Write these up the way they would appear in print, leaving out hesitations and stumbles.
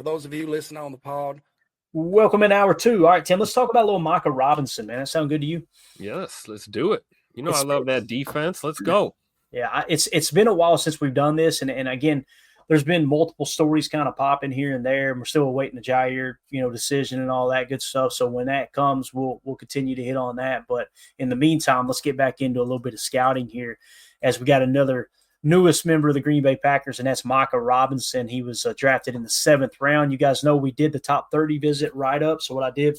for those of you listening on the pod. Welcome in hour two. All right, Tim, let's talk about a little Micah Robinson, man. That sound good to you? Yes, let's do it. I It's love that defense. Let's go. Yeah, it's been a while since we've done this, and again, there's been multiple stories kind of popping here and there, and we're still awaiting the Jair, decision and all that good stuff. So when that comes, we'll continue to hit on that. But in the meantime, let's get back into a little bit of scouting here, as we got another newest member of the Green Bay Packers, and that's Micah Robinson. He was drafted in the 7th round. You guys know we did the top 30 visit write-up. So what I did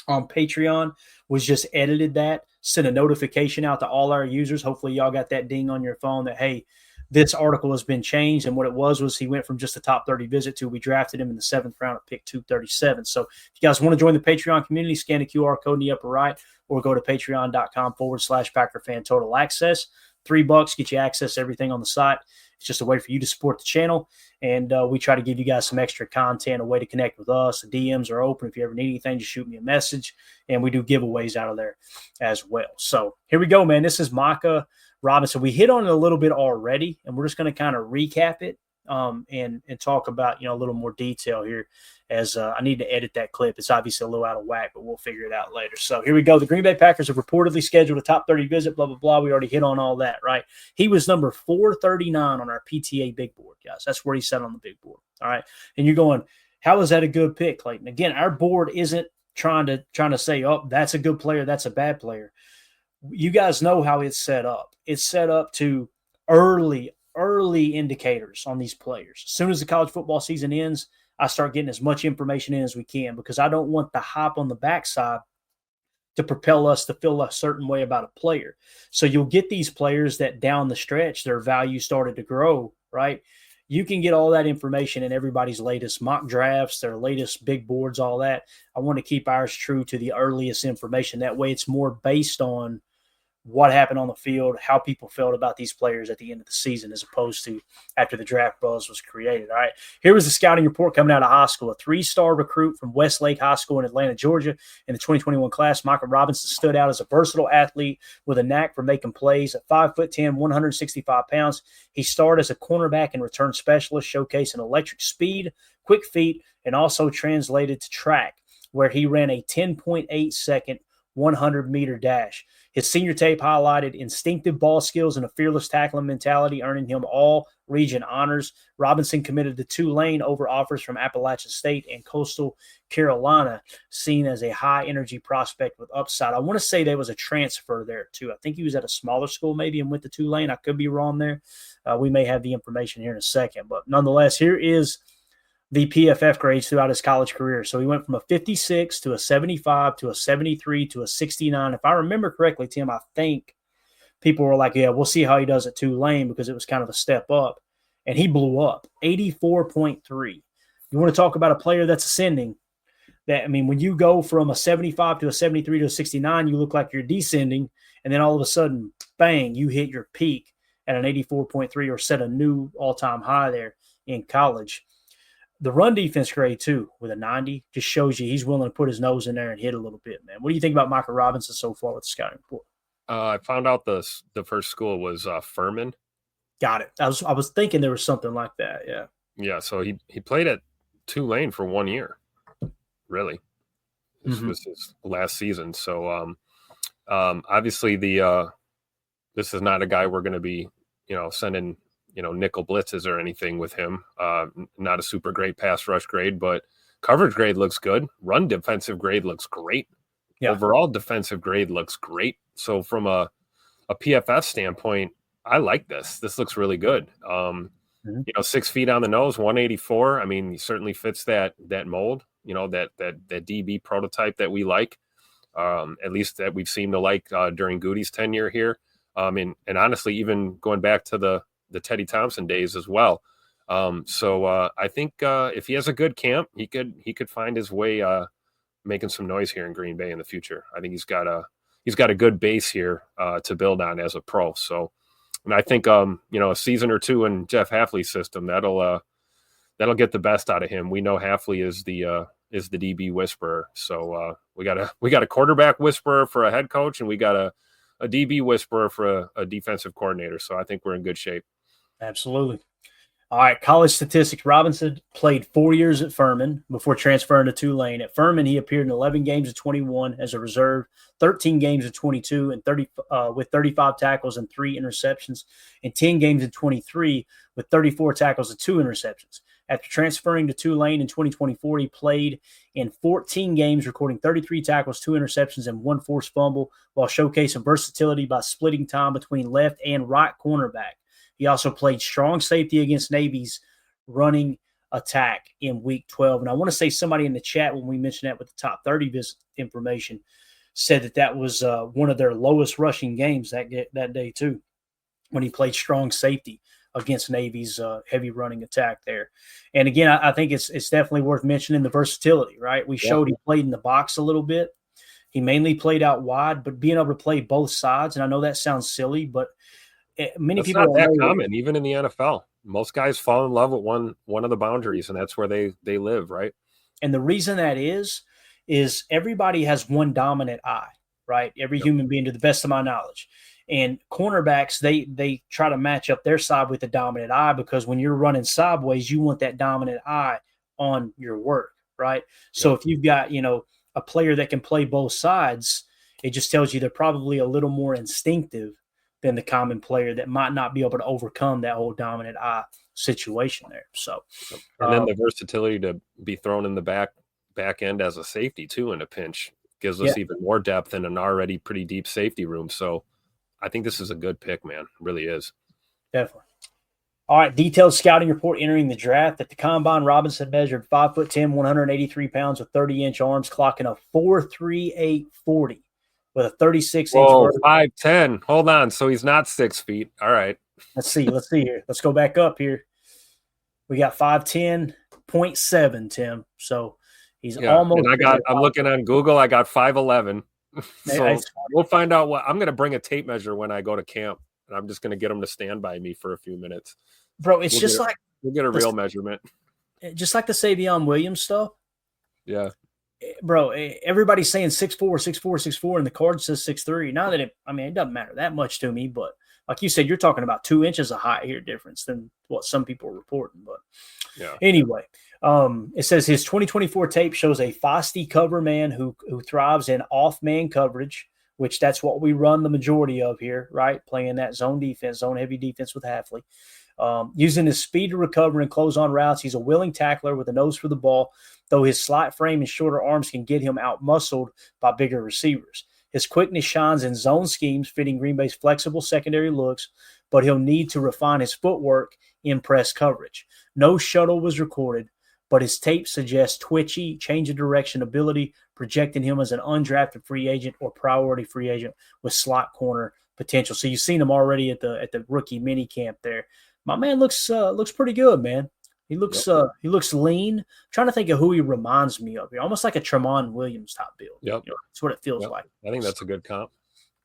on Patreon was just edited that, sent a notification out to all our users. Hopefully y'all got that ding on your phone that, hey, this article has been changed. And what it was he went from just a top 30 visit to we drafted him in the 7th round at pick 237. So if you guys want to join the Patreon community, scan the QR code in the upper right or go to patreon.com/PackerFan Total Access. $3 get you access to everything on the site. It's just a way for you to support the channel. And we try to give you guys some extra content, a way to connect with us. The DMs are open. If you ever need anything, just shoot me a message. And we do giveaways out of there as well. So here we go, man. This is Micah Robinson. We hit on it a little bit already, and we're just going to kind of recap it and talk about, a little more detail here, as I need to edit that clip. It's obviously a little out of whack, but we'll figure it out later. So here we go. The Green Bay Packers have reportedly scheduled a top 30 visit, blah, blah, blah. We already hit on all that, right? He was number 439 on our PTA big board, guys. That's where he sat on the big board, all right? And you're going, how is that a good pick, Clayton? Again, our board isn't trying to say, oh, that's a good player, that's a bad player. You guys know how it's set up. It's set up to early indicators on these players. As soon as the college football season ends, I start getting as much information in as we can, because I don't want the hype on the backside to propel us to feel a certain way about a player. So you'll get these players that down the stretch, their value started to grow, right? You can get all that information in everybody's latest mock drafts, their latest big boards, all that. I want to keep ours true to the earliest information. That way it's more based on what happened on the field, how people felt about these players at the end of the season, as opposed to after the draft buzz was created. All right. Here was the scouting report coming out of high school. A 3-star recruit from Westlake High School in Atlanta, Georgia. In the 2021 class, Micah Robinson stood out as a versatile athlete with a knack for making plays. At 5'10", 165 pounds, he starred as a cornerback and return specialist, showcasing electric speed, quick feet, and also translated to track, where he ran a 10.8-second 100-meter dash. His senior tape highlighted instinctive ball skills and a fearless tackling mentality, earning him all region honors. Robinson committed to Tulane over offers from Appalachian State and Coastal Carolina, seen as a high-energy prospect with upside. I want to say there was a transfer there, too. I think he was at a smaller school maybe and went to Tulane. I could be wrong there. We may have the information here in a second. But nonetheless, here is the PFF grades throughout his college career. So he went from a 56 to a 75 to a 73 to a 69. If I remember correctly, Tim, I think people were like, yeah, we'll see how he does at Tulane, because it was kind of a step up. And he blew up, 84.3. You want to talk about a player that's ascending. When you go from a 75 to a 73 to a 69, you look like you're descending. And then all of a sudden, bang, you hit your peak at an 84.3 or set a new all-time high there in college. The run defense grade, too, with a 90, just shows you he's willing to put his nose in there and hit a little bit, man. What do you think about Micah Robinson so far with the scouting report? I found out the first school was Furman. Got it. I was thinking there was something like that, yeah. Yeah, so he played at Tulane for 1 year, really. This was his last season. So obviously this is not a guy we're going to be, sending – nickel blitzes or anything with him. Not a super great pass rush grade, but coverage grade looks good. Run defensive grade looks great. Yeah. Overall defensive grade looks great. So from a PFF standpoint, I like this. This looks really good. 6 feet on the nose, 184. I mean, he certainly fits that mold, that DB prototype that we like, at least that we've seemed to like during Goody's tenure here. And honestly, even going back to the Teddy Thompson days as well. So I think if he has a good camp, he could find his way making some noise here in Green Bay in the future. I think he's got a good base here to build on as a pro. So, and I think a season or two in Jeff Hafley's system that'll get the best out of him. We know Hafley is the DB whisperer. So we got a quarterback whisperer for a head coach, and we got a DB whisperer for a defensive coordinator. So I think we're in good shape. Absolutely. All right, college statistics. Robinson played 4 years at Furman before transferring to Tulane. At Furman, he appeared in 11 games of 21 as a reserve, 13 games of 22, and 30 with 35 tackles and 3 interceptions, and 10 games of 23 with 34 tackles and 2 interceptions. After transferring to Tulane in 2024, he played in 14 games, recording 33 tackles, 2 interceptions, and 1 forced fumble, while showcasing versatility by splitting time between left and right cornerback. He also played strong safety against Navy's running attack in Week 12. And I want to say somebody in the chat, when we mentioned that with the top 30 visit information, said that was one of their lowest rushing games that day too, when he played strong safety against Navy's heavy running attack there. And again, I think it's definitely worth mentioning the versatility, right? We showed he played in the box a little bit. He mainly played out wide, but being able to play both sides, and I know that sounds silly, but many people not that common, even in the NFL. Most guys fall in love with one of the boundaries, and that's where they live, right? And the reason that is everybody has one dominant eye, right? Every human being, to the best of my knowledge. And cornerbacks, they try to match up their side with the dominant eye, because when you're running sideways, you want that dominant eye on your work, right? So if you've got, a player that can play both sides, it just tells you they're probably a little more instinctive than the common player that might not be able to overcome that whole dominant eye situation there. So, and then the versatility to be thrown in the back end as a safety too in a pinch gives us even more depth in an already pretty deep safety room. So I think this is a good pick, man. It really is. Definitely. All right, detailed scouting report entering the draft. At the combine, Robinson measured 5'10", 183 pounds with 30-inch arms, clocking a 4.38 40 with a 36-inch. Whoa, 5'10". Hold on. So he's not 6 feet. All right. Let's see here. Let's go back up here. We got 5'10.7", Tim. So he's almost. And I'm looking on Google. I got 5'11". So we'll find out I'm going to bring a tape measure when I go to camp, and I'm just going to get him to stand by me for a few minutes. Bro, we'll get a real measurement. Just like the Savion Williams stuff. Yeah. Bro, everybody's saying 6'4", 6'4", 6'4", and the card says 6'3". Not that it doesn't matter that much to me, but like you said, you're talking about 2 inches of height here difference than what some people are reporting. But anyway, it says his 2024 tape shows a feisty cover man who thrives in off-man coverage, which that's what we run the majority of here, right? Playing that zone defense, zone-heavy defense with Hafley. Using his speed to recover and close on routes, he's a willing tackler with a nose for the ball, though his slight frame and shorter arms can get him out-muscled by bigger receivers. His quickness shines in zone schemes, fitting Green Bay's flexible secondary looks, but he'll need to refine his footwork in press coverage. No shuttle was recorded, but his tape suggests twitchy, change of direction ability, projecting him as an undrafted free agent or priority free agent with slot corner potential. So you've seen him already at the rookie mini camp there. My man looks pretty good, man. He looks lean. I'm trying to think of who he reminds me of. Almost like a Tremont Williams type build. Yep. That's what it feels like. I think that's a good comp.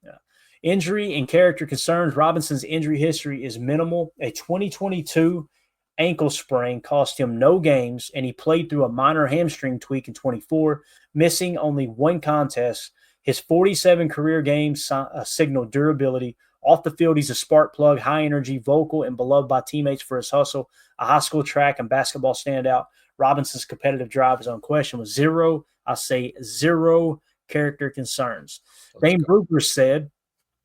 Yeah. Injury and character concerns. Robinson's injury history is minimal. A 2022 ankle sprain cost him no games, and he played through a minor hamstring tweak in 24, missing only 1 contest. His 47 career games signal durability. Off the field, he's a spark plug, high energy, vocal, and beloved by teammates for his hustle. A high school track and basketball standout. Robinson's competitive drive is unquestioned with zero character concerns. Dane Brugler said,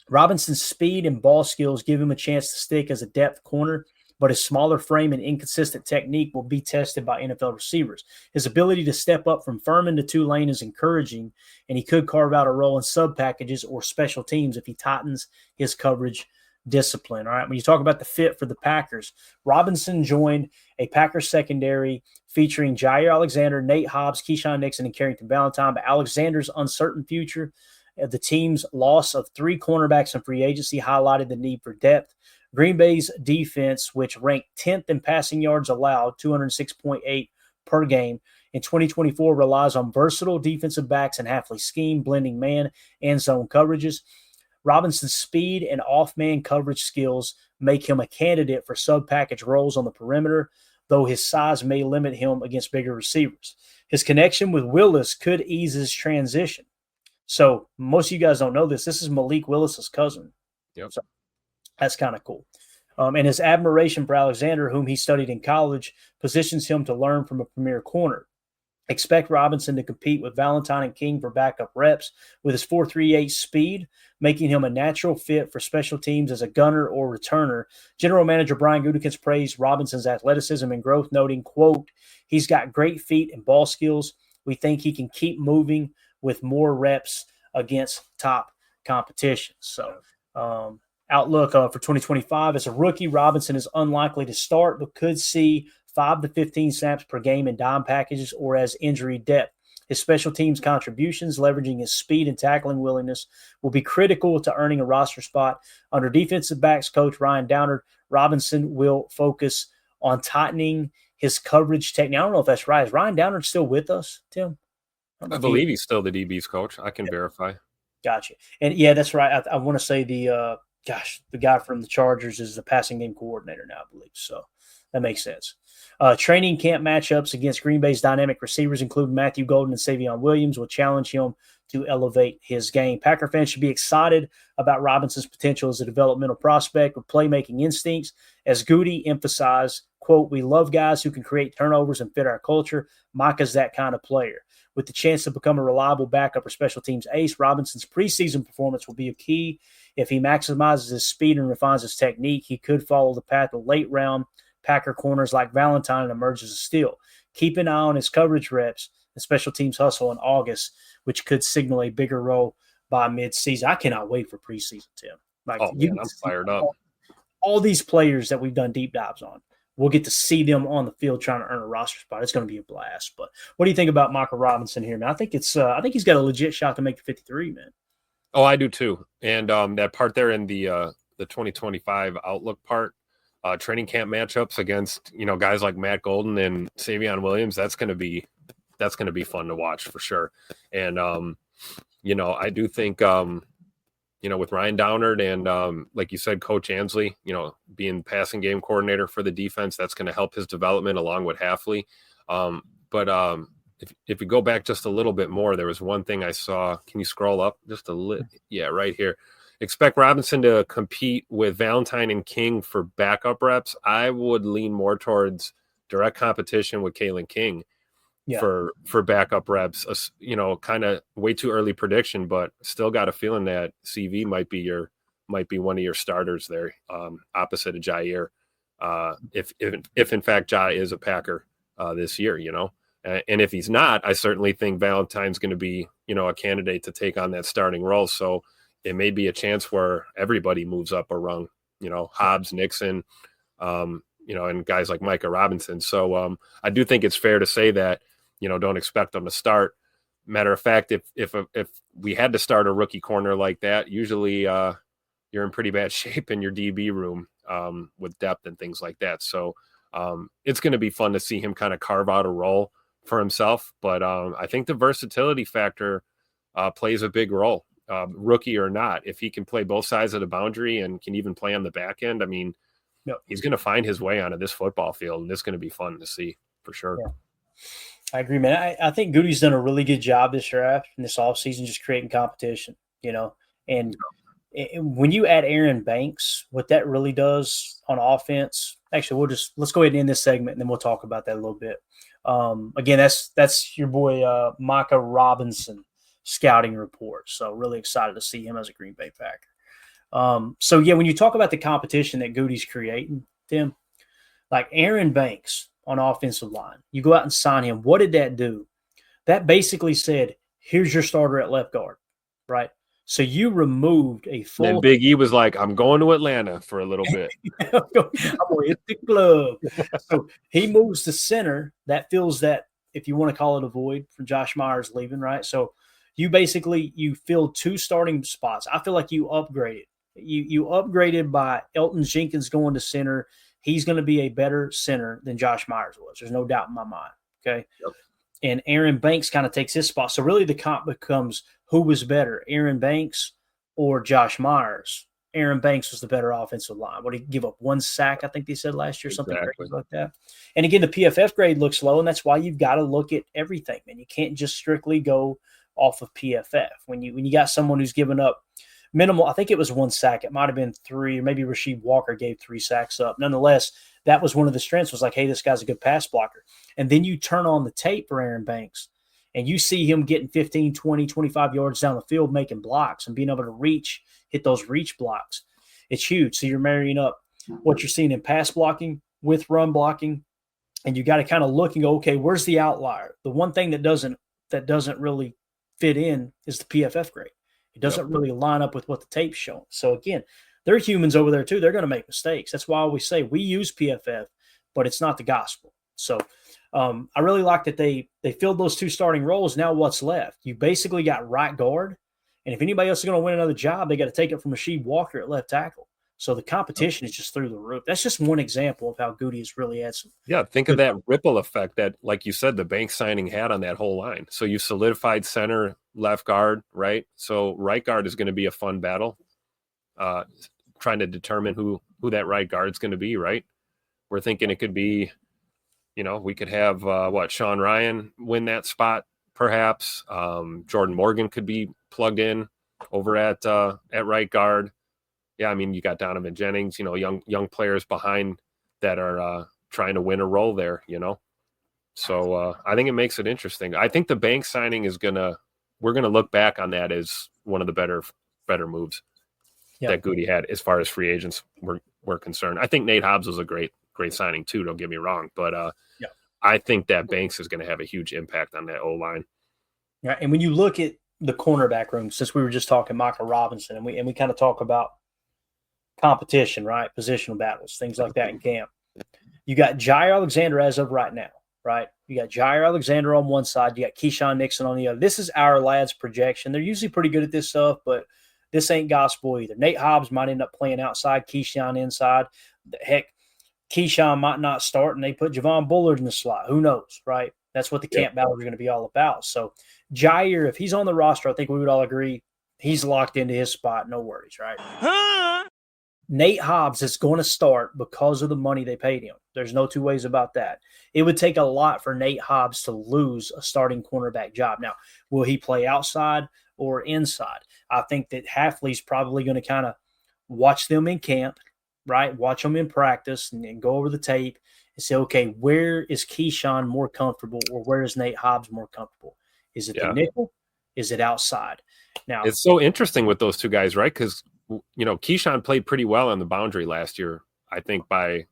Robinson's speed and ball skills give him a chance to stick as a depth corner, but his smaller frame and inconsistent technique will be tested by NFL receivers. His ability to step up from Furman to Tulane is encouraging, and he could carve out a role in sub packages or special teams if he tightens his coverage discipline. All right, when you talk about the fit for the Packers, Robinson joined a Packers secondary featuring Jair Alexander, Nate Hobbs, Keyshawn Nixon, and Carrington Valentine, but Alexander's uncertain future, the team's loss of 3 cornerbacks in free agency highlighted the need for depth. Green Bay's defense, which ranked 10th in passing yards allowed, 206.8 per game, in 2024 relies on versatile defensive backs and Hafley's scheme, blending man and zone coverages. Robinson's speed and off-man coverage skills make him a candidate for sub-package roles on the perimeter, though his size may limit him against bigger receivers. His connection with Willis could ease his transition. So most of you guys don't know this. This is Malik Willis's cousin. Yep. So that's kind of cool. And his admiration for Alexander, whom he studied in college, positions him to learn from a premier corner. Expect Robinson to compete with Valentine and King for backup reps with his 4.38 speed, making him a natural fit for special teams as a gunner or returner. General Manager Brian Gutekunst praised Robinson's athleticism and growth, noting, quote, "He's got great feet and ball skills. We think he can keep moving with more reps against top competition." So, outlook for 2025, as a rookie, Robinson is unlikely to start, but could see 5 to 15 snaps per game in dime packages or as injury depth. His special teams contributions, leveraging his speed and tackling willingness, will be critical to earning a roster spot. Under defensive backs coach Ryan Downard, Robinson will focus on tightening his coverage technique. I don't know if that's right. Is Ryan Downard still with us, Tim? I believe he's still the DB's coach. I can verify. Gotcha. And yeah, that's right. I want to say the guy from the Chargers is the passing game coordinator now, I believe. So that makes sense. Training camp matchups against Green Bay's dynamic receivers, including Matthew Golden and Savion Williams, will challenge him to elevate his game. Packer fans should be excited about Robinson's potential as a developmental prospect with playmaking instincts. As Goody emphasized, quote, "We love guys who can create turnovers and fit our culture. Micah's that kind of player." With the chance to become a reliable backup or special teams ace, Robinson's preseason performance will be a key. If he maximizes his speed and refines his technique, he could follow the path of late-round Packer corners like Valentine and emerge as a steal. Keep an eye on his coverage reps and special teams hustle in August, which could signal a bigger role by midseason. I cannot wait for preseason, Tim. Man, I'm fired up. All these players that we've done deep dives on, we'll get to see them on the field trying to earn a roster spot. It's going to be a blast. But what do you think about Micah Robinson here, man? I think he's got a legit shot to make the 53, man. Oh, I do too. And that part there in the 2025 outlook part, training camp matchups against, guys like Matt Golden and Savion Williams, that's going to be fun to watch for sure. And I do think with Ryan Downard and like you said, Coach Ansley, being passing game coordinator for the defense, that's going to help his development along with Hafley. But if we go back just a little bit more, there was one thing I saw. Can you scroll up just a little? Yeah, right here. Expect Robinson to compete with Valentine and King for backup reps. I would lean more towards direct competition with Kalen King for backup reps. Kind of way too early prediction, but still got a feeling that CV might be one of your starters there, opposite of Jair. If in fact Jai is a Packer this year, and if he's not, I certainly think Valentine's going to be a candidate to take on that starting role. So it may be a chance where everybody moves up a rung, Hobbs, Nixon, and guys like Micah Robinson. So I do think it's fair to say that, don't expect them to start. Matter of fact, if we had to start a rookie corner like that, usually you're in pretty bad shape in your DB room with depth and things like that. So it's going to be fun to see him kind of carve out a role for himself. But I think the versatility factor plays a big role. Rookie or not, if he can play both sides of the boundary and can even play on the back end, he's going to find his way onto this football field, and it's going to be fun to see for sure. Yeah. I agree, man. I think Goody's done a really good job this draft and this offseason just creating competition, and when you add Aaron Banks, what that really does on offense, actually, let's go ahead and end this segment and then we'll talk about that a little bit. Again, that's your boy Micah Robinson scouting report. So really excited to see him as a Green Bay Packer. When you talk about the competition that Goody's creating, Tim, like Aaron Banks on offensive line, you go out and sign him. What did that do? That basically said, here's your starter at left guard, right? So you removed a full. And Big E was like, I'm going to Atlanta for a little bit. I'm going to hit the club. So he moves to center. That fills that, if you want to call it a void for Josh Myers leaving, right? So you filled two starting spots. I feel like you upgraded. You upgraded by Elton Jenkins going to center. He's going to be a better center than Josh Myers was. There's no doubt in my mind. Okay. Yep. And Aaron Banks kind of takes his spot. So really the comp becomes who was better, Aaron Banks or Josh Myers. Aaron Banks was the better offensive line. What, did he give up 1 sack, I think they said last year, something crazy like that. And again, the PFF grade looks low, and that's why you've got to look at everything, man. You can't just strictly go off of PFF. When you got someone who's given up minimal. I think it was 1 sack. It might have been 3, or maybe Rasheed Walker gave 3 sacks up. Nonetheless, that was one of the strengths, was like, hey, this guy's a good pass blocker. And then you turn on the tape for Aaron Banks, and you see him getting 15, 20, 25 yards down the field, making blocks and being able to hit those reach blocks. It's huge. So you're marrying up what you're seeing in pass blocking with run blocking, and you got to kind of look and go, okay, where's the outlier? The one thing that doesn't really fit in is the PFF grade. It doesn't really line up with what the tape's showing. So again, they're humans over there too. They're going to make mistakes. That's why I always say we use PFF, but it's not the gospel. So I really like that they filled those 2 starting roles. Now what's left? You basically got right guard, and if anybody else is going to win another job, they got to take it from Rasheed Walker at left tackle. So the competition is just through the roof. That's just one example of how Goody has really had some. Yeah, think of that ripple effect that, like you said, the Bank signing had on that whole line. So you solidified center, left guard, right? So right guard is going to be a fun battle, trying to determine who that right guard is going to be, right? We're thinking it could be, we could have, Sean Ryan win that spot, perhaps. Jordan Morgan could be plugged in over at right guard. Yeah, I mean, you got Donovan Jennings, young players behind that are trying to win a role there, So I think it makes it interesting. I think the Bank signing we're going to look back on that as one of the better moves that Goody had as far as free agents were concerned. I think Nate Hobbs was a great signing too, don't get me wrong. But I think that Banks is going to have a huge impact on that O-line. Yeah, and when you look at the cornerback room, since we were just talking Micah Robinson, and we kind of talk about competition, right? Positional battles, things like that in camp. You got Jair Alexander as of right now, right? You got Jair Alexander on one side. You got Keyshawn Nixon on the other. This is our lads' projection. They're usually pretty good at this stuff, but this ain't gospel either. Nate Hobbs might end up playing outside, Keyshawn inside. Heck, Keyshawn might not start, and they put Javon Bullard in the slot. Who knows, right? That's what the camp battles are going to be all about. So Jair, if he's on the roster, I think we would all agree he's locked into his spot. No worries, right? Nate Hobbs is going to start because of the money they paid him. There's no two ways about that. It would take a lot for Nate Hobbs to lose a starting cornerback job. Now, will he play outside or inside? I think that Hafley's probably going to kind of watch them in camp, right? Watch them in practice and go over the tape and say, okay, where is Keyshawn more comfortable, or where is Nate Hobbs more comfortable? Is it the nickel? Is it outside? Now, it's so interesting with those two guys, right? Because Keyshawn played pretty well on the boundary last year, I think, by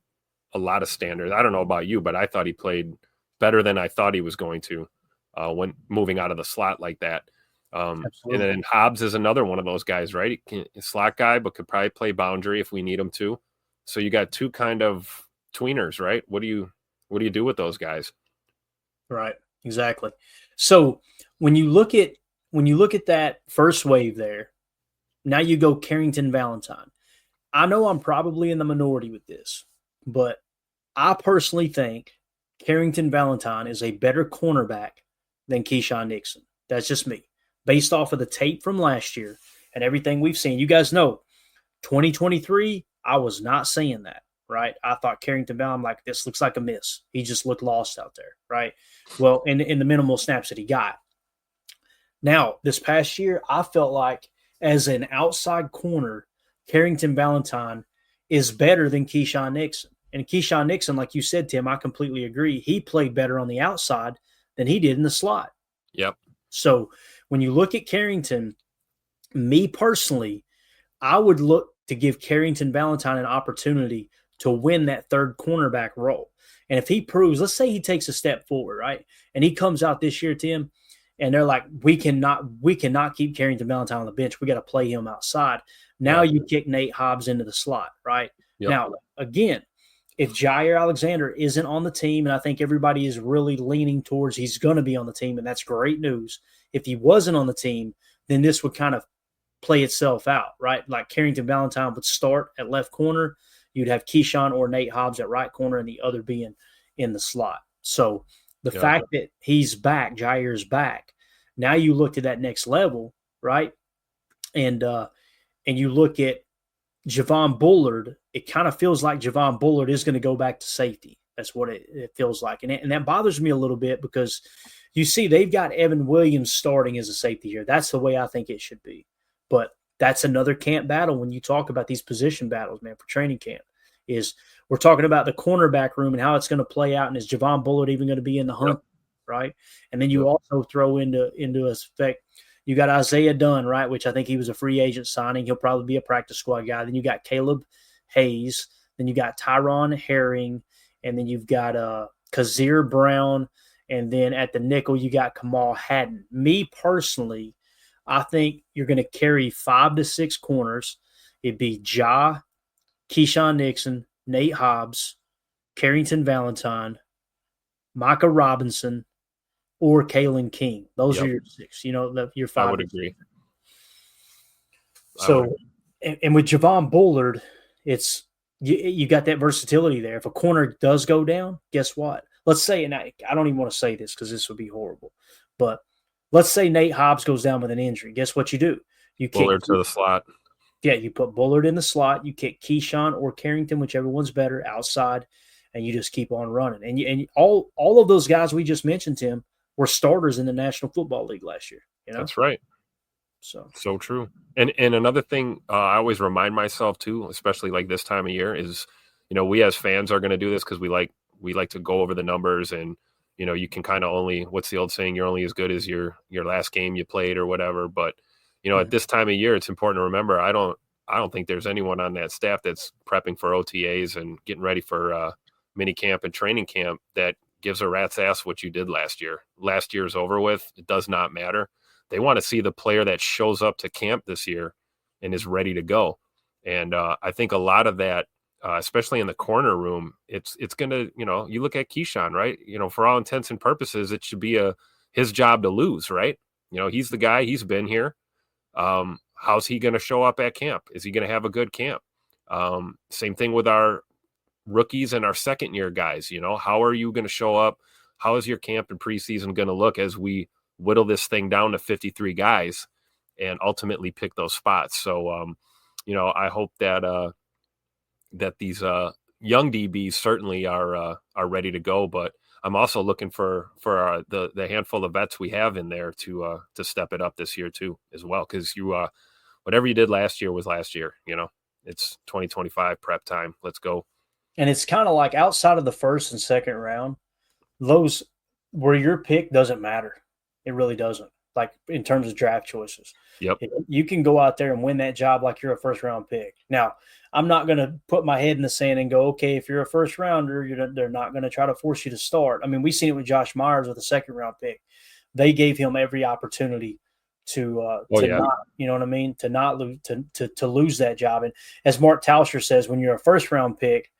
a lot of standards. I don't know about you, but I thought he played better than I thought he was going to when moving out of the slot like that. And then Hobbs is another one of those guys, right? He's a slot guy, but could probably play boundary if we need him to. So you got two kind of tweeners, right? What do you do with those guys? Right, exactly. So when you look at that first wave there, now you go Carrington Valentine. I know I'm probably in the minority with this, but I personally think Carrington Valentine is a better cornerback than Keyshawn Nixon. That's just me. Based off of the tape from last year and everything we've seen. You guys know, 2023, I was not saying that, right? I thought Carrington Valentine, like, this looks like a miss. He just looked lost out there, right? Well, in the minimal snaps that he got. Now, this past year, I felt like as an outside corner, Carrington Valentine is better than Keyshawn Nixon. And Keyshawn Nixon, like you said, Tim, I completely agree. He played better on the outside than he did in the slot. Yep. So when you look at Carrington, me personally, I would look to give Carrington Valentine an opportunity to win that third cornerback role. And if he proves, let's say he takes a step forward, right? And he comes out this year, Tim, and they're like, we cannot keep Carrington Valentine on the bench. We got to play him outside. Now you kick Nate Hobbs into the slot, right? Yep. Now, again, if Jair Alexander isn't on the team, and I think everybody is really leaning towards he's going to be on the team, and that's great news. If he wasn't on the team, then this would kind of play itself out, right? Like Carrington Valentine would start at left corner. You'd have Keyshawn or Nate Hobbs at right corner, and the other being in the slot. So the fact that he's back, Jair's back, now you look to that next level, right? And you look at Javon Bullard, it kind of feels like Javon Bullard is going to go back to safety. That's what it feels like. And that bothers me a little bit because you see they've got Evan Williams starting as a safety here. That's the way I think it should be. But that's another camp battle when you talk about these position battles, man, for training camp. Is we're talking about the cornerback room and how it's going to play out, and is Javon Bullard even going to be in the hunt, right? And then you also throw into effect, you got Isaiah Dunn, right, which I think he was a free agent signing. He'll probably be a practice squad guy. Then you got Caleb Hayes. Then you got Tyron Herring. And then you've got Kazir Brown. And then at the nickel, you got Kamal Haddon. Me personally, I think you're going to carry 5 to 6 corners. It'd be Ja, Keyshawn Nixon, Nate Hobbs, Carrington Valentine, Micah Robinson, or Kalen King. Those are your 6. Your 5. I would agree. So, and with Javon Bullard, it's you got that versatility there. If a corner does go down, guess what? Let's say, and I don't even want to say this because this would be horrible, but let's say Nate Hobbs goes down with an injury. Guess what you do? You kick Bullard to the slot. Yeah, you put Bullard in the slot. You kick Keyshawn or Carrington, whichever one's better, outside, and you just keep on running. And all of those guys we just mentioned, Tim, were starters in the National Football League last year. That's right. So true. And another thing I always remind myself too, especially like this time of year, is we as fans are going to do this because we like to go over the numbers, and you can kind of only, what's the old saying, you're only as good as your last game you played or whatever. But at this time of year, it's important to remember I don't think there's anyone on that staff that's prepping for OTAs and getting ready for mini camp and training camp that gives a rat's ass what you did last year. Last year's over with. It does not matter. They want to see the player that shows up to camp this year and is ready to go. And I think a lot of that, especially in the corner room, it's going to, you look at Keyshawn, right? For all intents and purposes, it should be his job to lose, right? He's the guy, he's been here. How's he going to show up at camp? Is he going to have a good camp? Same thing with our rookies and our second year guys. How are you going to show up? How is your camp and preseason going to look as we whittle this thing down to 53 guys and ultimately pick those spots? So, I hope that these young DBs certainly are ready to go, but I'm also looking for the handful of vets we have in there to step it up this year too, as well. Cause whatever you did last year was last year, it's 2025 prep time. Let's go. And it's kind of like outside of the first and second round, those where your pick doesn't matter. It really doesn't. Like in terms of draft choices. Yep. You can go out there and win that job like you're a first round pick. Now, I'm not going to put my head in the sand and go, okay, if you're a first rounder, they're not going to try to force you to start. I mean, we've seen it with Josh Myers with a second round pick. They gave him every opportunity to not, you know what I mean, to not lose, to lose that job. And as Mark Tauscher says, when you're a first round pick,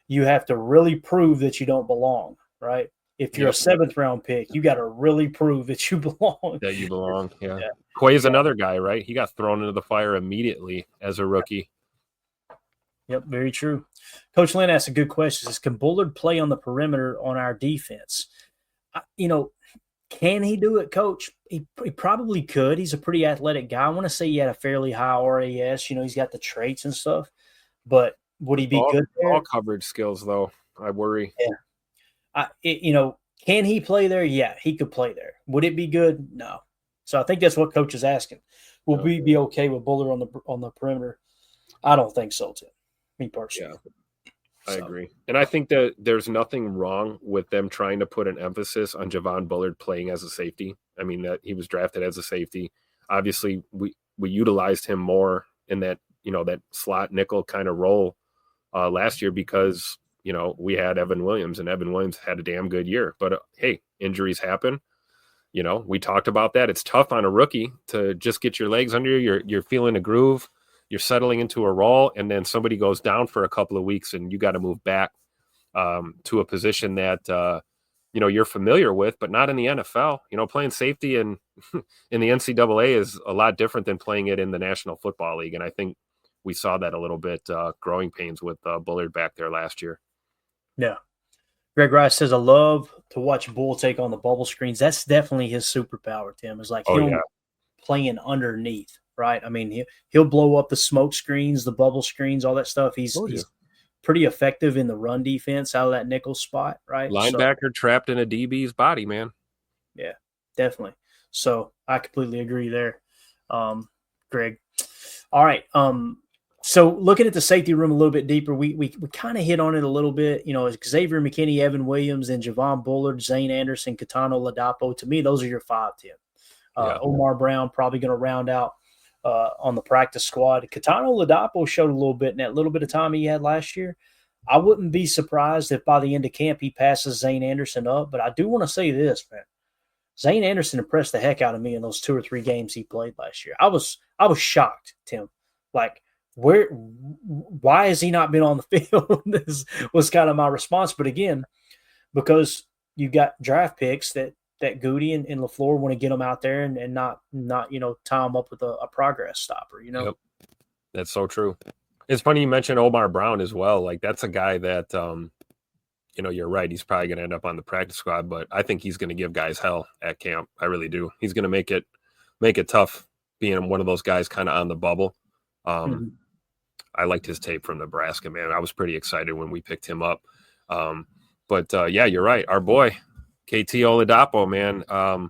you have to really prove that you don't belong, right? If you're a 7th round pick, you got to really prove that you belong. That you belong, yeah. Quay's another guy, right? He got thrown into the fire immediately as a rookie. Yep, very true. Coach Lynn asked a good question. Says, can Bullard play on the perimeter on our defense? Can he do it, Coach? He probably could. He's a pretty athletic guy. I want to say he had a fairly high RAS. He's got the traits and stuff. But would he be good there? All coverage skills, though, I worry. Yeah. Can he play there? Yeah, he could play there. Would it be good? No. So I think that's what Coach is asking. Will we be okay with Bullard on the perimeter? I don't think so, Tim. Me personally. Yeah, I agree. And I think that there's nothing wrong with them trying to put an emphasis on Javon Bullard playing as a safety. I mean, that he was drafted as a safety. Obviously, we utilized him more in that, that slot nickel kind of role last year because – we had Evan Williams, and Evan Williams had a damn good year. But, hey, injuries happen. We talked about that. It's tough on a rookie to just get your legs under you. You're feeling a groove. You're settling into a role, and then somebody goes down for a couple of weeks, and you got to move back to a position that, you're familiar with, but not in the NFL. Playing safety in the NCAA is a lot different than playing it in the National Football League, and I think we saw that a little bit growing pains with Bullard back there last year. Yeah. Greg Rice says, I love to watch Bull take on the bubble screens. That's definitely his superpower, Tim. It's like him playing underneath, right? I mean, he'll blow up the smoke screens, the bubble screens, all that stuff. He's pretty effective in the run defense out of that nickel spot, right? Linebacker trapped in a DB's body, man. Yeah, definitely. So I completely agree there, Greg. All right. So looking at the safety room a little bit deeper, we kind of hit on it a little bit. It's Xavier McKinney, Evan Williams, and Javon Bullard, Zane Anderson, Katano Ladapo. To me, those are your 5, Tim. Yeah. Omar Brown probably going to round out on the practice squad. Katano Ladapo showed a little bit in that little bit of time he had last year. I wouldn't be surprised if by the end of camp he passes Zane Anderson up. But I do want to say this, man. Zane Anderson impressed the heck out of me in those 2 or 3 games he played last year. I was shocked, Tim. Like, why has he not been on the field? This was kind of my response. But again, because you got draft picks that Goody and LaFleur want to get them out there and not tie them up with a progress stopper. Yep. That's so true. It's funny you mentioned Omar Brown as well. Like, that's a guy that you're right. He's probably going to end up on the practice squad, but I think he's going to give guys hell at camp. I really do. He's going to make it tough being one of those guys kind of on the bubble. I liked his tape from Nebraska, man. I was pretty excited when we picked him up. But you're right. Our boy, KT Oladapo, man,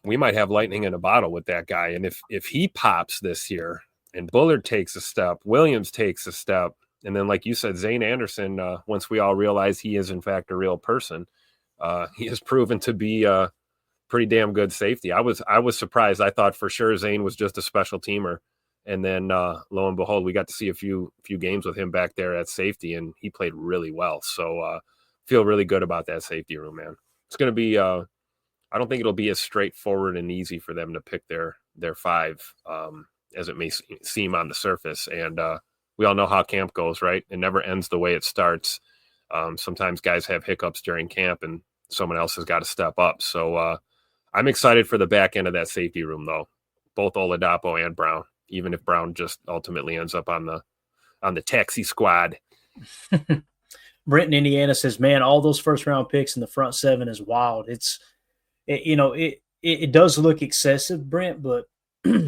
we might have lightning in a bottle with that guy. And if he pops this year and Bullard takes a step, Williams takes a step, and then, like you said, Zane Anderson, once we all realize he is, in fact, a real person, he has proven to be a pretty damn good safety. I was surprised. I thought for sure Zane was just a special teamer. And then, lo and behold, we got to see a few games with him back there at safety, and he played really well. So feel really good about that safety room, man. It's going to be I don't think it'll be as straightforward and easy for them to pick their 5 as it may seem on the surface. And we all know how camp goes, right? It never ends the way it starts. Sometimes guys have hiccups during camp, and someone else has got to step up. So I'm excited for the back end of that safety room, though, both Oladapo and Brown, even if Brown just ultimately ends up on the taxi squad. Brent in Indiana says, man, all those first round picks in the front 7 is wild. It does look excessive, Brent, but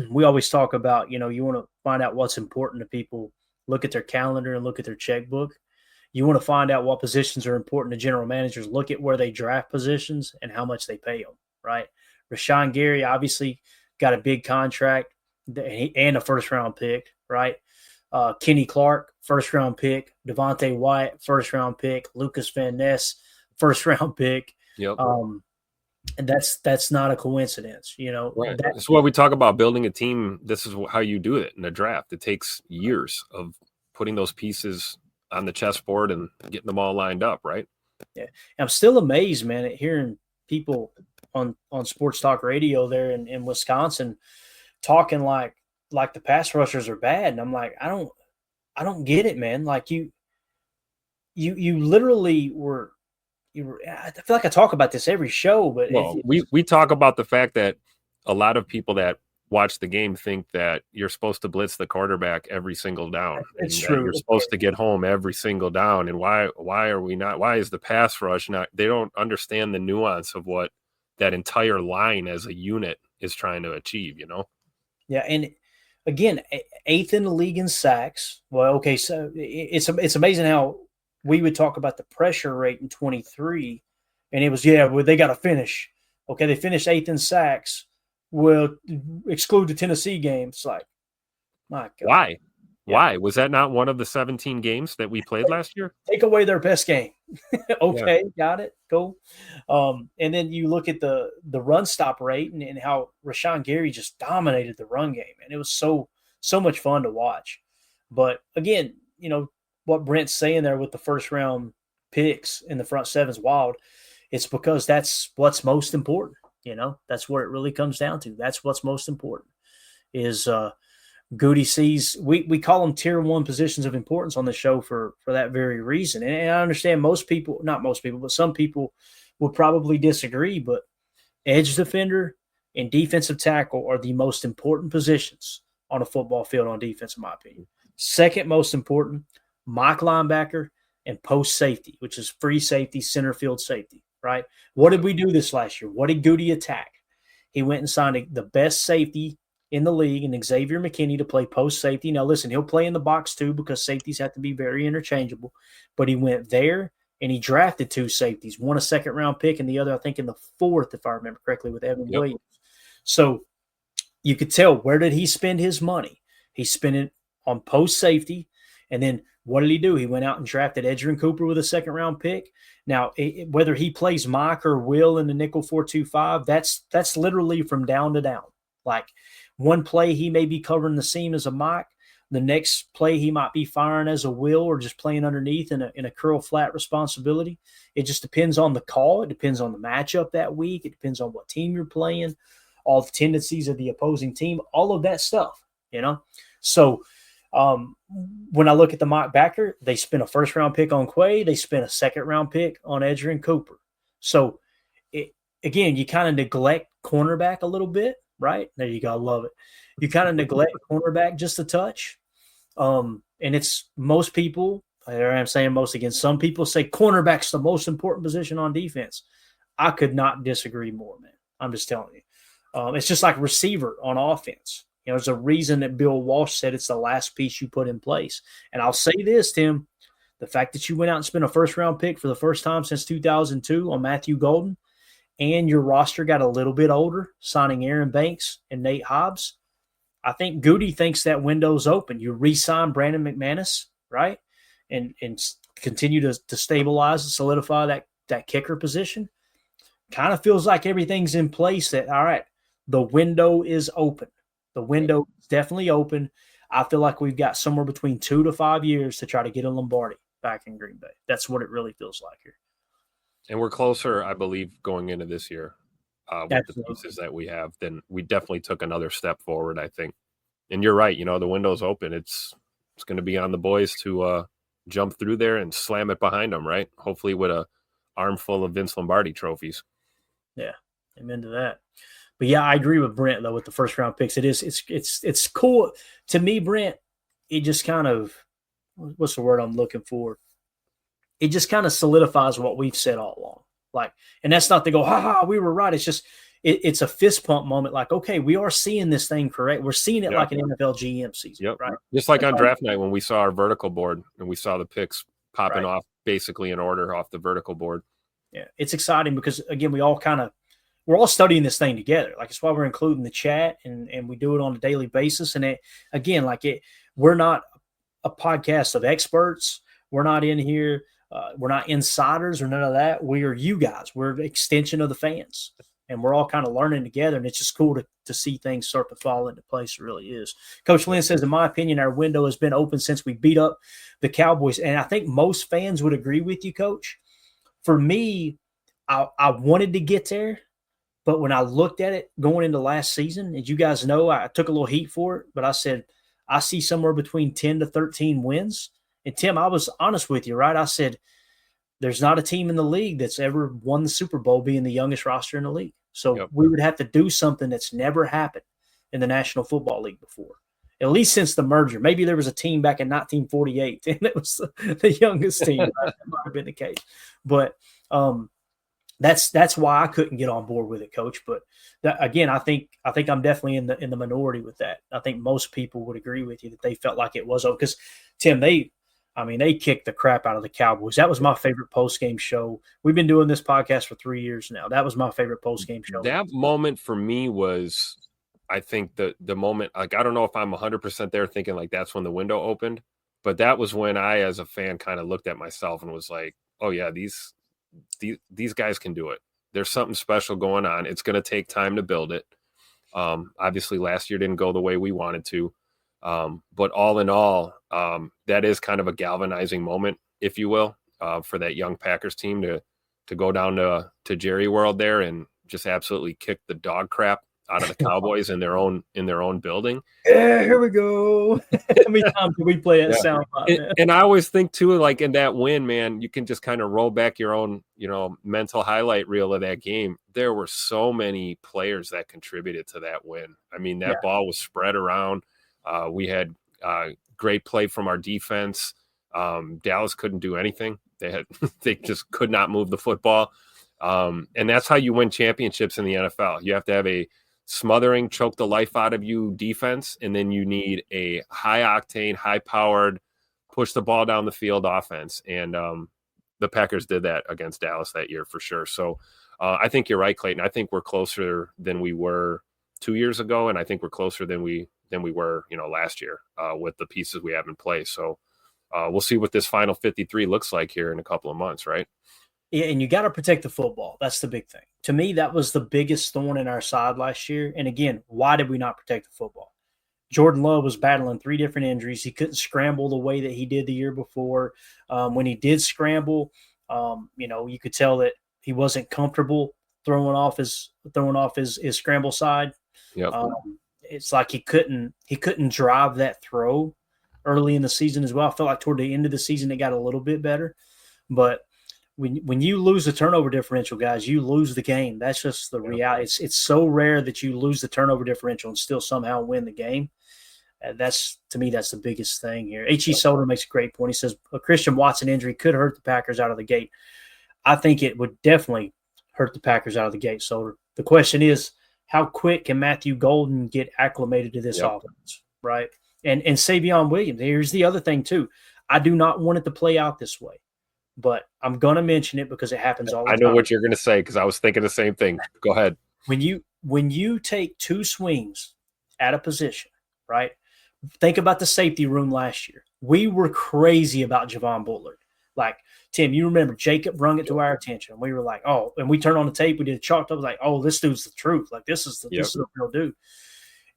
we always talk about, you want to find out what's important to people, look at their calendar and look at their checkbook. You want to find out what positions are important to general managers, look at where they draft positions and how much they pay them, right? Rashawn Gary obviously got a big contract and a first-round pick, right? Kenny Clark, first-round pick. Devontae White, first-round pick. Lucas Van Ness, first-round pick. Yep. And that's not a coincidence, Right. That's what we talk about, building a team. This is how you do it in a draft. It takes years of putting those pieces on the chessboard and getting them all lined up, right? Yeah. I'm still amazed, man, at hearing people on sports talk radio there in Wisconsin talking like the pass rushers are bad. And I'm like, I don't get it, man. Like you literally were, I feel like I talk about this every show, but we talk about the fact that a lot of people that watch the game think that you're supposed to blitz the quarterback every single down. It's true. You're supposed to get home every single down. And why are we not? Why is the pass rush not? They don't understand the nuance of what that entire line as a unit is trying to achieve, Yeah, and again, 8th in the league in sacks. Well, okay, so it's amazing how we would talk about the pressure rate in 23, and it was, well, they got to finish. Okay, they finished 8th in sacks. Well, exclude the Tennessee game. It's like, my God. Why? Yeah. Why? Was that not one of the 17 games that we played last year? Take away their best game. Okay, yeah. Got it. Cool. And then you look at the run stop rate and how Rashawn Gary just dominated the run game. And it was so much fun to watch. But again, what Brent's saying there with the first round picks in the front 7 is wild. It's because that's what's most important. That's where it really comes down to. That's what's most important is Goody sees, we call them tier 1 positions of importance on the show for that very reason. And I understand not most people, but some people will probably disagree, but edge defender and defensive tackle are the most important positions on a football field on defense, in my opinion. Second most important, mock linebacker and post safety, which is free safety, center field safety, right? What did we do this last year? What did Goody attack? He went and signed the best safety in the league and Xavier McKinney to play post safety. Now, listen, he'll play in the box too because safeties have to be very interchangeable. But he went there and he drafted 2 safeties, one a second-round pick and the other, I think, in the 4th, if I remember correctly, with Evan Williams. So you could tell, where did he spend his money? He spent it on post safety. And then what did he do? He went out and drafted Edgerrin Cooper with a second-round pick. Now, whether he plays Micah or Will in the nickel 4-2-5, that's literally from down to down. Like one play he may be covering the seam as a Mike. The next play he might be firing as a Will or just playing underneath in a curl flat responsibility. It just depends on the call. It depends on the matchup that week. It depends on what team you're playing, all the tendencies of the opposing team, all of that stuff, you know? So when I look at the mock backer, they spent a first-round pick on Quay. They spent a second-round pick on Edgerrin Cooper. So, again, you kind of neglect cornerback a little bit, right? There you go. I love it. You kind of neglect cornerback just a touch. And it's most people, there I'm saying most again, some people say cornerback's the most important position on defense. I could not disagree more, man. I'm just telling you. It's just like receiver on offense. You know, there's a reason that Bill Walsh said it's the last piece you put in place. And I'll say this, Tim, the fact that you went out and spent a first-round pick for the first time since 2002 on Matthew Golden, and your roster got a little bit older, signing Aaron Banks and Nate Hobbs, I think Goody thinks that window's open. You re-sign Brandon McManus, right, and continue to stabilize and solidify that kicker position. Kind of feels like everything's in place that, all right, the window is open. The window is definitely open. I feel like we've got somewhere between 2 to 5 years to try to get a Lombardi back in Green Bay. That's what it really feels like here. And we're closer, I believe, going into this year with Absolutely. the pieces that we have. Then we definitely took another step forward, I think. And you're right. You know, the window's open. It's going to be on the boys to jump through there and slam it behind them, right? Hopefully with a armful of Vince Lombardi trophies. Yeah, amen to that. But yeah, I agree with Brent though with the first round picks. It's cool to me, Brent. It just kind of, what's the word I'm looking for? It just kind of solidifies what we've said all along. Like, and that's not to go, we were right. It's just it's a fist pump moment. Like, okay, we are seeing this thing correct. We're seeing it like an NFL GM season, right? Just like on draft night when we saw our vertical board and we saw the picks popping off basically in order off the vertical board. Yeah, it's exciting because again, we're all studying this thing together. Like, it's why we're including the chat and we do it on a daily basis. And we're not a podcast of experts. We're not in here. We're not insiders or none of that. We are you guys. We're an extension of the fans. And we're all kind of learning together. And it's just cool to see things start to fall into place. It really is. Coach Lynn says, in my opinion, our window has been open since we beat up the Cowboys. And I think most fans would agree with you, Coach. For me, I wanted to get there. But when I looked at it going into last season, as you guys know, I took a little heat for it. But I said, I see somewhere between 10 to 13 wins. And, Tim, I was honest with you, right? I said, there's not a team in the league that's ever won the Super Bowl being the youngest roster in the league. So we would have to do something that's never happened in the National Football League before, at least since the merger. Maybe there was a team back in 1948, and it was the youngest team. That might have been the case. But that's why I couldn't get on board with it, Coach. But again, I think I'm definitely in the minority with that. I think most people would agree with you that they felt like it was over because, Tim, they kicked the crap out of the Cowboys. That was my favorite post-game show. We've been doing this podcast for 3 years now. That was my favorite post-game show. That moment for me was, I think, the moment, like, I don't know if I'm 100% there thinking like that's when the window opened, but that was when I, as a fan, kind of looked at myself and was like, oh yeah, these guys can do it. There's something special going on. It's going to take time to build it. Obviously last year didn't go the way we wanted to. But all in all, that is kind of a galvanizing moment, if you will, for that young Packers team to go down to Jerry World there and just absolutely kick the dog crap out of the Cowboys in their own building. Yeah, here we go. How many times did we play that sound? And I always think too, like in that win, man, you can just kind of roll back your own, mental highlight reel of that game. There were so many players that contributed to that win. I mean, that ball was spread around. We had great play from our defense. Dallas couldn't do anything. They just could not move the football. And that's how you win championships in the NFL. You have to have a smothering, choke the life out of you defense, and then you need a high octane, high powered, push the ball down the field offense. And the Packers did that against Dallas that year for sure. So I think you're right, Clayton. I think we're closer than we were 2 years ago, and I think we're closer than we than we were, last year with the pieces we have in place. So we'll see what this final 53 looks like here in a couple of months, right? Yeah, and you got to protect the football. That's the big thing. To me, that was the biggest thorn in our side last year. And again, why did we not protect the football? Jordan Love was battling 3 different injuries. He couldn't scramble the way that he did the year before. When he did scramble, you could tell that he wasn't comfortable throwing off his scramble side. Yep. It's like he couldn't drive that throw early in the season as well. I felt like toward the end of the season it got a little bit better, but when you lose the turnover differential, guys, you lose the game. That's just the reality. It's so rare that you lose the turnover differential and still somehow win the game. To me, that's the biggest thing here. H.E. Soder makes a great point. He says a Christian Watson injury could hurt the Packers out of the gate. I think it would definitely hurt the Packers out of the gate, Soder. The question is, how quick can Matthew Golden get acclimated to this offense, right? And Savion Williams. Here's the other thing, too. I do not want it to play out this way, but I'm going to mention it because it happens all the time. I know what you're going to say because I was thinking the same thing. Go ahead. When you take 2 swings at a position, right? Think about the safety room last year. We were crazy about Javon Bullard. Like, Tim, you remember Jacob brung it to our attention. We were like, oh, and we turned on the tape. We did a chalked up. Like, oh, this dude's the truth. Like, this is the real dude.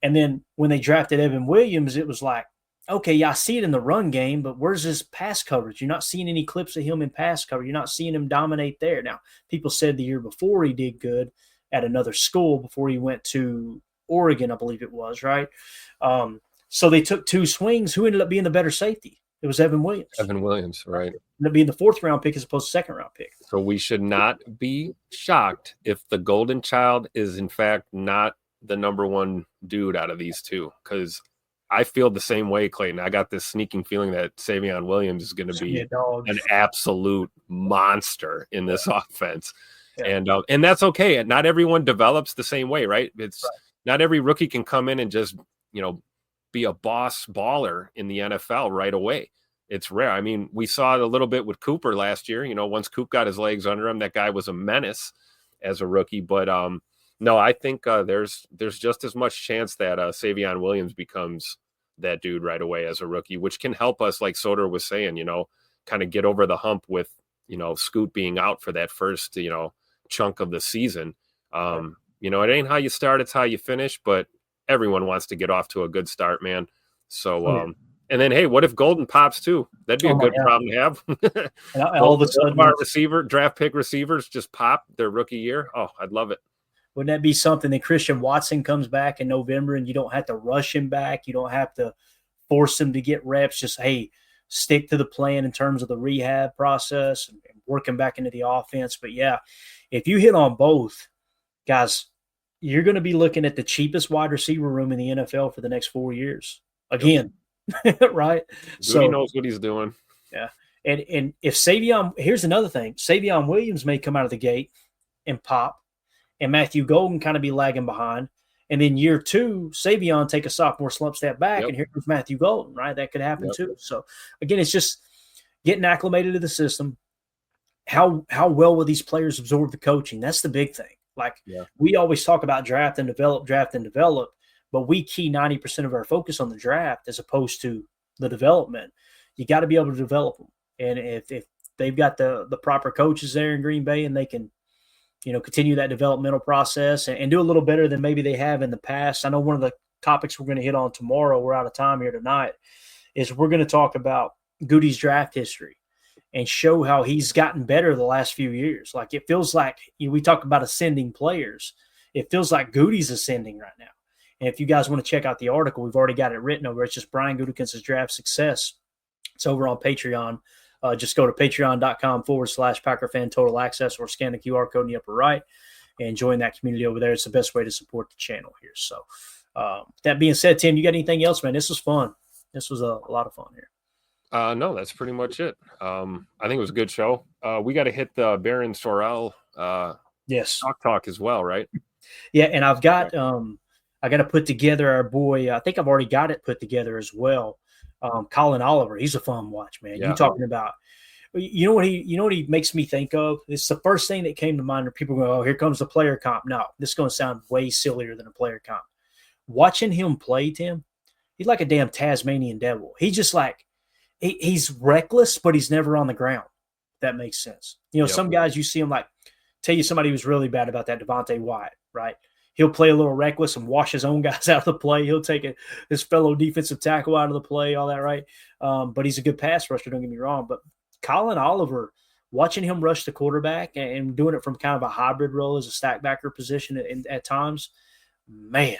And then when they drafted Evan Williams, it was like, okay, yeah, I see it in the run game, but where's his pass coverage? You're not seeing any clips of him in pass coverage. You're not seeing him dominate there. Now, people said the year before he did good at another school before he went to Oregon, I believe it was, right? So they took 2 swings. Who ended up being the better safety? It was Evan Williams. Evan Williams, right. Ended up being the 4th-round pick as opposed to 2nd-round pick. So we should not be shocked if the golden child is, in fact, not the number 1 dude out of these 2, because I feel the same way, Clayton. I got this sneaking feeling that Savion Williams is going to be an absolute monster in this offense. Yeah. And that's okay. Not everyone develops the same way, right? Not every rookie can come in and just, be a boss baller in the NFL right away. It's rare. I mean, we saw it a little bit with Cooper last year. Once Coop got his legs under him, that guy was a menace as a rookie. But no, I think there's just as much chance that Savion Williams becomes that dude right away as a rookie, which can help us, like Soder was saying, kind of get over the hump with, Scoot being out for that first, chunk of the season. It ain't how you start, it's how you finish, but everyone wants to get off to a good start, man. So, and then, hey, what if Golden pops too? That'd be a good problem to have. All of a sudden, our draft pick receivers just pop their rookie year. Oh, I'd love it. Wouldn't that be something that Christian Watson comes back in November and you don't have to rush him back? You don't have to force him to get reps. Just, hey, stick to the plan in terms of the rehab process and work him back into the offense. But, yeah, if you hit on both, guys, you're going to be looking at the cheapest wide receiver room in the NFL for the next 4 years. Again, right? So he knows what he's doing. Yeah. And if here's another thing. Savion Williams may come out of the gate and pop, and Matthew Golden kind of be lagging behind. And then year 2, Savion take a sophomore slump step back, and here comes Matthew Golden, right? That could happen too. So, again, it's just getting acclimated to the system. How well will these players absorb the coaching? That's the big thing. We always talk about draft and develop, but we key 90% of our focus on the draft as opposed to the development. You got to be able to develop them. And if they've got the proper coaches there in Green Bay and they can, continue that developmental process and do a little better than maybe they have in the past. I know one of the topics we're going to hit on tomorrow, we're out of time here tonight, is we're going to talk about Goody's draft history and show how he's gotten better the last few years. Like, it feels like we talk about ascending players. It feels like Goody's ascending right now. And if you guys want to check out the article, we've already got it written over. It's just Brian Gutekunst's draft success. It's over on Patreon. Just go to patreon.com/PackerFan Total Access or scan the QR code in the upper right and join that community over there. It's the best way to support the channel here. So that being said, Tim, you got anything else, man? This was fun. This was a lot of fun here. No, that's pretty much it. I think it was a good show. We got to hit the Baron Sorrell talk as well, right? Yeah, and I've got I got to put together our boy. I think I've already got it put together as well. Colin Oliver, he's a fun watch, man. Yeah. You talking about? You know what he makes me think of? It's the first thing that came to mind. Where people go, "Oh, here comes the player comp." No, this is going to sound way sillier than a player comp. Watching him play, Tim, he's like a damn Tasmanian devil. He's just like he's reckless, but he's never on the ground. If that makes sense. You know, Yep. some guys you see him like tell you somebody who's really bad about that, Devontae Wyatt, right? He'll play a little reckless and wash his own guys out of the play. He'll take his fellow defensive tackle out of the play, all that, right? But he's a good pass rusher, don't get me wrong. But Colin Oliver, watching him rush the quarterback and doing it from kind of a hybrid role as a stack backer position at times, man,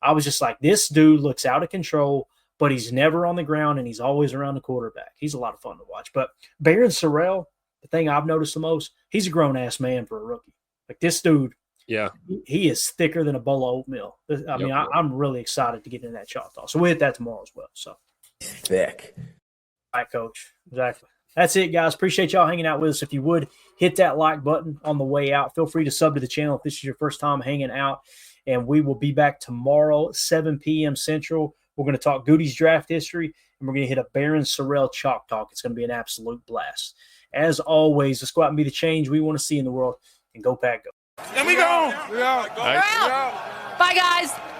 I was just like, this dude looks out of control, but he's never on the ground and he's always around the quarterback. He's a lot of fun to watch. But Barron Sorrell, the thing I've noticed the most, he's a grown-ass man for a rookie. Like this dude, Yeah. he is thicker than a bowl of oatmeal. I mean, I'm really excited to get into that Choctaw. So we'll hit that tomorrow as well. So Thick. All right, Coach. Exactly. That's it, guys. Appreciate y'all hanging out with us. If you would, hit that like button on the way out. Feel free to sub to the channel if this is your first time hanging out. And we will be back tomorrow, 7 p.m. Central. We're going to talk Goody's draft history, and we're going to hit a Barron Sorrell chalk talk. It's going to be an absolute blast. As always, let's go out and be the change we want to see in the world. And go Pack, go. And we go. All right. Bye, guys.